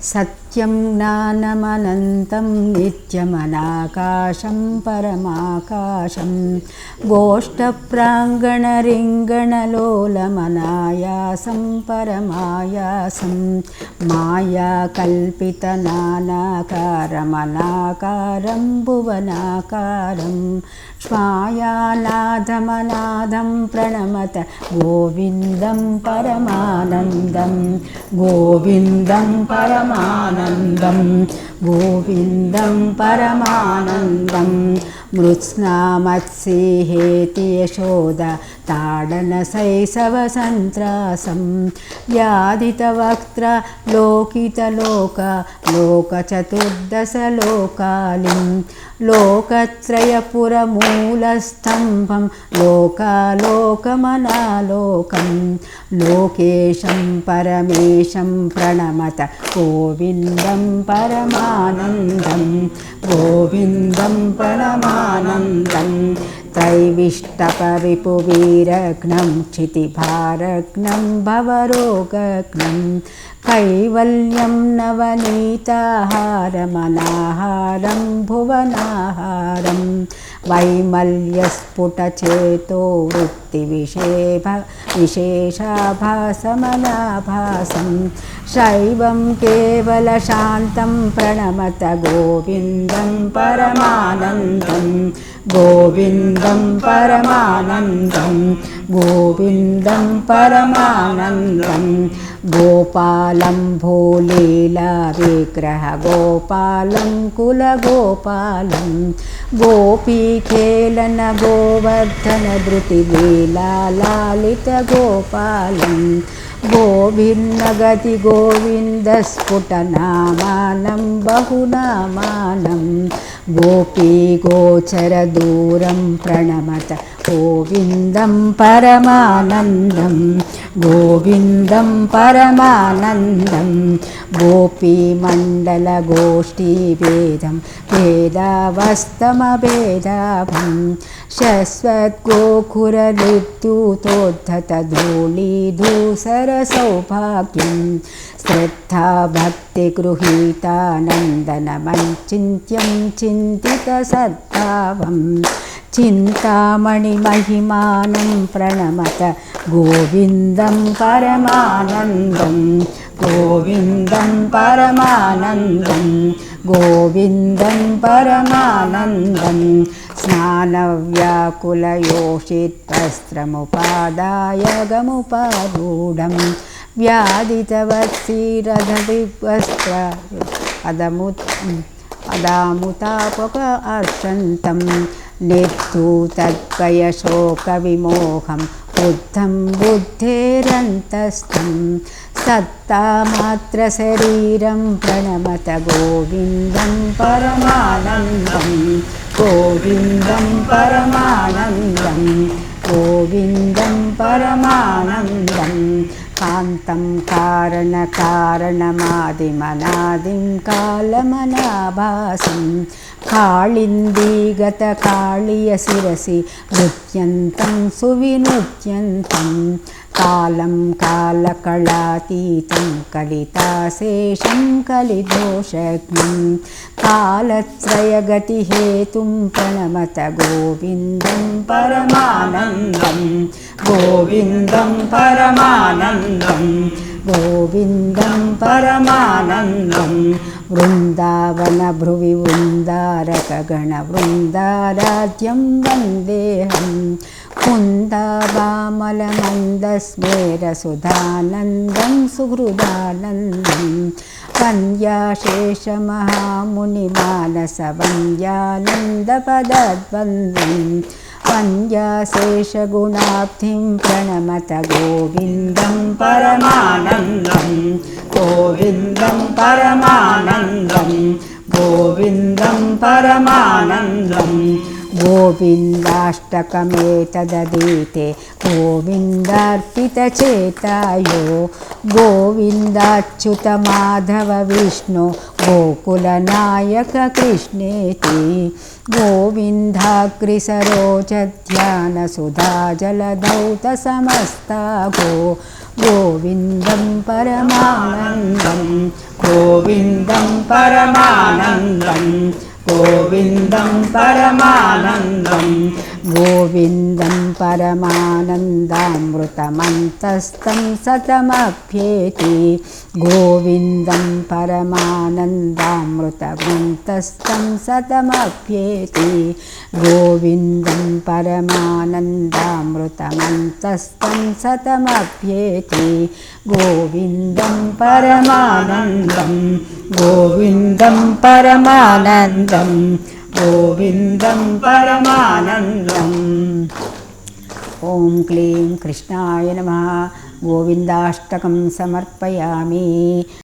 सत्यं ज्ञानमनन्तं नित्यमनाकाशं परमाकाशं गोष्ठप्राङ्गणरिङ्गणलोलमनायासं परमायासं मायाकल्पितनानाकारमनाकारं भुवनाकारं श्वायानाथमनाथं प्रणमत गोविन्दं परमानन्दं गोविन्दं परमानन्दं गोविन्दं परमानन्दं मृत्स्नामत्सिहेति यशोद ताडनशैशवसन्त्रासं व्याधितवक्त्र लोकितलोक लोकचतुर्दशलोकालिं लोकत्रयपुरमूलस्तम्भं लोकालोकमनालोकं लोकेशं परमेशं प्रणमत गोविन्दं परमानन्दं गोविन्दं परमानन्दं त्रैविष्टपरिपुवीरघ्नं क्षितिभारघ्नं भवरोगघ्नं कैवल्यं नवनीताहारमनाहारं भुवनाहारं वैमल्यस्फुटचेतो वृत्तिविशेषाभासमनाभासं शैवं केवलशान्तं प्रणमत गोविन्दं परमानन्दं गोविन्दं परमानन्दं गोविन्दं परमानन्दं गोपालं भूलीलाविग्रह गोपालं कुलगोपालं गोपीखेलन गोवर्धन धृतिलीलालितगोपालं गोभिन्नगति गोविन्दस्फुटनामानं बहुनामानं गोपीगोचरदूरं प्रणमत गोविन्दं परमानन्दं गोविन्दं परमानन्दं गोपीमण्डलगोष्ठीभेदं भेदावस्तमभेदाभं शश्वद्गोखुरविद्युतोद्धतधूलीधूसरसौभाग्यं श्रद्धा भक्तिगृहीतानन्दनमञ्चिन्त्यं चिन्तितसद्भावं चिन्तामणिमहिमानं प्रणमत गोविन्दं परमानन्दं गोविन्दं परमानन्दं गोविन्दं परमानन्दं स्नानव्याकुलयोषितवस्त्रमुपादाय गमुपारूढं व्याधितवत्सीरधविवस्त्र अदामुतापक अर्षन्तं निर्धूतद्वयशोकविमोहं बुद्धं बुद्धेरन्तस्थं सत्तामात्रशरीरं प्रणमत गोविन्दं परमानन्दं गोविन्दं परमानन्दं गोविन्दं परमानन्दं कान्तं कारणकारणमादिमनादिं कालमनाभासं काळिन्दीगतकाळीयशिरसि नृत्यन्तं सुविनृत्यन्तं कालं कालकलातीतं कलिताशेषं कलिदोषज्ञं कालत्रयगतिहेतुं प्रणमत गोविन्दं परमानन्दं गोविन्दं परमानन्दं गोविन्दं परमानन्दं वृन्दावनभ्रुवि वृन्दारकगणवृन्दाराध्यं वन्देऽहं कुन्दावामलमन्दस्मेरसुधानन्दं सुहृदानन्दं वन्द्याशेषमहामुनिमानसवन्द्यानन्दपदद्वन्द्वं वन्द्याशेषगुणाब्धिं प्रणमत गोविन्दं परमानन्दं गोविन्दं परमानन्दं गोविन्दं परमानन्दं गोविन्दाष्टकमेतदधीते गोविन्दार्पितचेतायो गोविन्दाच्युतमाधव विष्णु गोकुलनायक कृष्णेति गोविन्दाग्रिसरोजध्यानसुधाजलधौतसमस्ता गोविन्दं परमानन्दं गोविन्दं परमानन्दं गोविन्दं परमानन्दं गोविन्दं परमानन्दामृतमन्तस्तं सतमभ्येति गोविन्दं परमानन्दामृतमन्तस्तं सतमभ्येति गोविन्दं परमानन्दामृतमन्तस्तं सतमभ्येति गोविन्दं परमानन्दं गोविन्दं परमानन्दं गोविन्दं परमानन्दम् ॐ क्लीं कृष्णाय नमः गोविन्दाष्टकं समर्पयामि।